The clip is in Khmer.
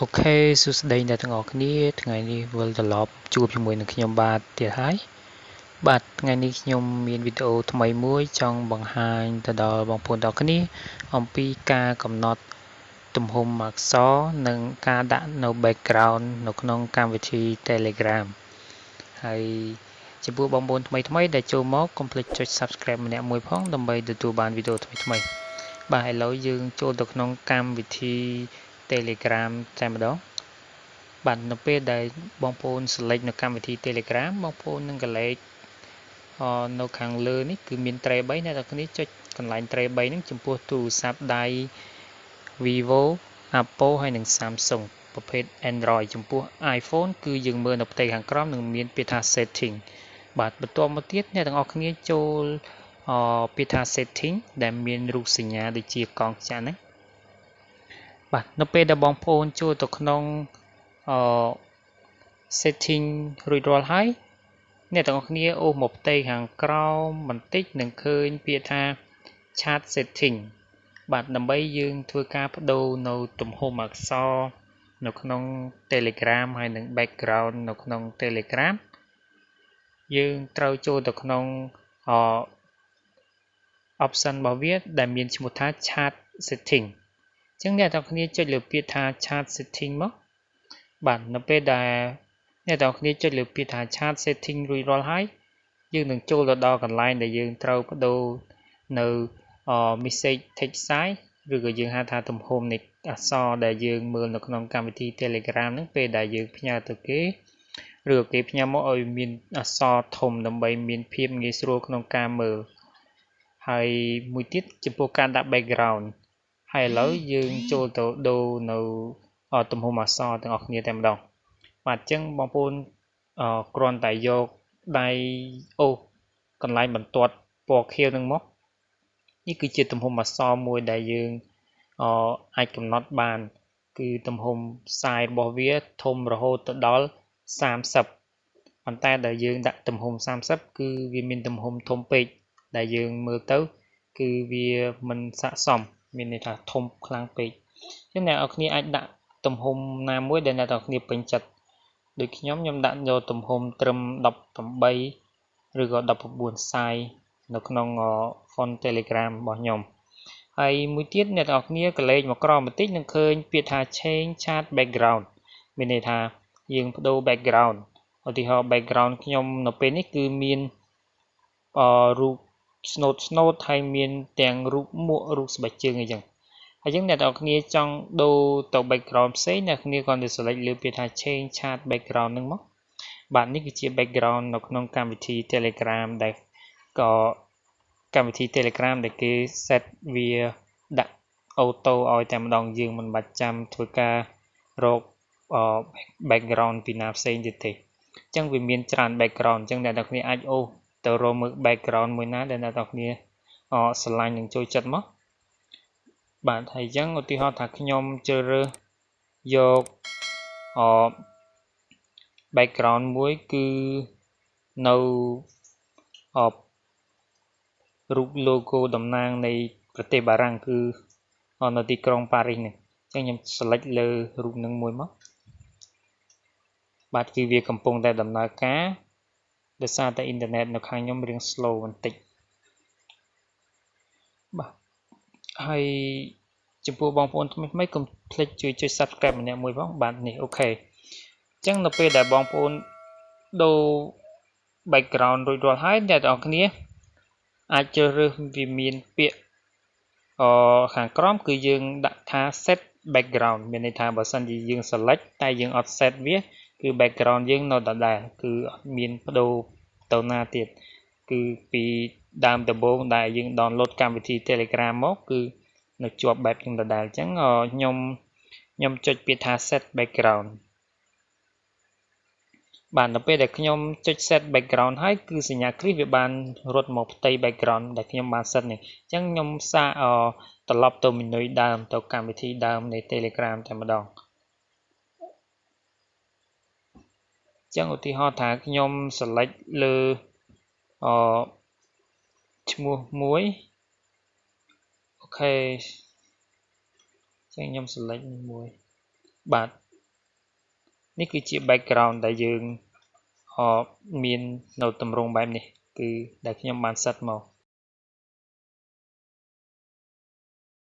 អូខេសួស្តីអ្នកទាំងអស់គ្នាថ្ងៃនេះវិលត្រឡប់ជួបជាមួយនឹងខ្ញុំបាទទៀតហើយបាទថ្ងៃនេះខ្ញុំមានវីដេអូថ្មីមួយចង់បង្ហាញទៅដល់បងប្អូនទាំងអស់គ្នាអំពីការកំណត់ទំហំអក្សរនិងការដាក់នៅ background នៅក្នុងកម្មវិធី Telegram ហើយចំពោះបងប្អូនថ្មីដែលចូលមកកុំភ្លេចចុច Subscribe ម្នាក់មួយផងដើម្បីទទួលបានវីដេអូថ្មីបាទឥឡូវយើងចូលទៅក្នុងកម្មវិធី Telegram តែម្ដងបាទនៅពេលដែលបងប្អូន select នៅកម្មវិធី Telegram បងប្អូននឹងកលេចនៅខាងលើនេះគឺមានត្រី3អ្នកនរគ្នាចុចកន្លែងត្រី3ហ្នឹងចំពោះទូរស័ព្ទដៃ Vivo Apple ហើយនិង Samsung ប្រភេទ Android ចំពោះ iPhone គឺយើងមើលនៅផ្ទៃខាងក្រោមនឹងមានពាក្យថា setting បាទបន្ទាប់មកទៀតអ្នកទាំងអស់គ្នាចូលពាក្យថា setting ដែលមានរូបសញ្ញាដូចជាកងច័ន្ទហ្នឹងបាទនៅពេលដែលបងប្អូនចូលទៅក្នុងsetting រួចរាល់ហើយអ្នកទាំងអស់គ្នាអូសមកផ្ទៃខាងក្រោមបន្តិចនឹងឃើញពាក្យថា chart setting បាទដើម្បីយើងធ្វើការបដូរនៅទំហំអក្សរនៅក្នុង Telegram ហើយនិង background នៅក្នុង Telegram យើងត្រូវចូលទៅក្នុង option របស់វាដែលមានឈ្មោះថា chart setting អញ្ចឹងអ្នកទាំងគ្នាចុចលើពាក្យថា chart setting មកបាទនៅពេលដែលអ្នកទាំងគ្នាចុចលើពាក្យថា chart setting រួចរាល់ហើយយើងនឹងចូលទៅដល់កន្លែងដែលយើងត្រូវបដូរនៅ message text size ឬក៏យើងហៅថាទំហំនៃអក្សរដែលយើងមើលនៅក្នុងកម្មវិធី Telegram ហ្នឹងពេលដែលយើងផ្ញើទៅគេឬក៏គេផ្ញើមកឲ្យមានអក្សរធំដើម្បីមានភាពងាយស្រួលក្នុងការមើលហើយមួយទៀតចំពោះការដាក់ background ហើយឥឡូវយើងចូលទៅដូរនៅទំហំអក្សរទាំងអស់គ្នាតែម្ដងបាទអញ្ចឹងបងប្អូនគ្រាន់តែយកដៃអូសកន្លែងបន្ទាត់ពណ៌ខៀវនឹងមកនេះគឺជាទំហំអក្សរមួយដែលយើងអាចកំណត់បានគឺទំហំ size របស់វាធំរហូតទៅដល់30ប៉ុន្តែដែលយើងដាក់ទំហំ30គឺវាមានទំហំធំពេកដែលយើងមើលទៅគឺវាមិនស័ក្តិសមមានន័យថាធំខ្លាំងពេកអញ្ចឹងអ្នកនរគ្នាអាចដាក់ទំហំណាមួយដែលអ្នកនរគ្នាពេញចិត្តដូចខ្ញុំដាក់យកទំហំត្រឹម18ឬក៏19 size នៅក្នុង font Telegram របស់ខ្ញុំហើយមួយទៀតអ្នកនរគ្នាកលេចមកក្រោមបន្តិចនឹងឃើញពាក្យថា change chart background មានន័យថាយើងបដូរ background ឧទាហរណ៍ background ខ្ញុំនៅពេលនេះគឺមានរូបស្នូតហើយមានទាំងរូបមួករូបស្បែកជើងអីចឹងហើយយើងអ្នកនរគ្នាចង់ដូរទៅ background ផ្សេងអ្នកគ្នាគ្រាន់តែ select លើពាក្យថា change chart background ហ្នឹងមកបាទនេះគឺជា background នៅក្នុងកម្មវិធី Telegram ដែលក៏កម្មវិធី Telegram ដែលគេ set វាដាក់ auto ឲ្យតែម្ដងយើងមិនបាច់ចាំធ្វើការរកbackground ពីណាផ្សេងទៀតទេអញ្ចឹងវាមានច្រើន background អញ្ចឹងអ្នកនរគ្នាអាចអូសទៅរកមើល background មួយណាដែលអ្នកនរគ្នាស្រឡាញ់នឹងចូលចិត្តមកបាទហើយអញ្ចឹងឧទាហរណ៍ថាខ្ញុំជ្រើសរើសយក background មួយគឺនៅរូប logo តំណាងនៃប្រទេសបារាំងគឺនៅទីក្រុងប៉ារីសនេះអញ្ចឹងខ្ញុំ select លើរូបនឹងមួយមកបាទគឺវាកំពុងតែដំណើរការដោយសារតែអ៊ីនធឺណិតនៅខាងខ្ញុំរៀង slow បន្តិចបាទហើយចំពោះបងប្អូនថ្មីកុំភ្លេចជួយចុច subscribe ម្នាក់មួយផងបាទនេះអូខេអញ្ចឹងនៅពេលដែលបងប្អូនដូរ background រួចរាល់ហើយអ្នកទាំងអស់គ្នាអាចជ្រើសរើសវាមានពាក្យខាងក្រោមគឺយើងដាក់ថា set background មានន័យថាបើសិនជាយើង select តែយើងអត់ set វាគឺ background យើងនៅដដែលគឺអត់មានបដូរទៅណាទៀតគឺពីដើមដំបូងដែលយើង download កម្មវិធី Telegram មកគឺនៅជាប់បែបនឹងដដែលអញ្ចឹងខ្ញុំចុចពាក្យថា set background បាទនៅពេលដែលខ្ញុំចុច set background ហើយគឺសញ្ញាគ្រីសវាបានរត់មកផ្ទៃ background ដែលខ្ញុំបាន set នេះអញ្ចឹងខ្ញុំសាកត្រឡប់ទៅ menu ដើមទៅកម្មវិធីដើមនៃ Telegram តែម្ដងអញ្ចឹងឧទាហរណ៍ថាខ្ញុំ select លើឈ្មោះមួយអូខេអញ្ចឹងខ្ញុំ select មួយបាទ នេះគឺជា background ដែលយើងមាននៅតម្រងបែបនេះគឺដែលខ្ញុំបាន set មក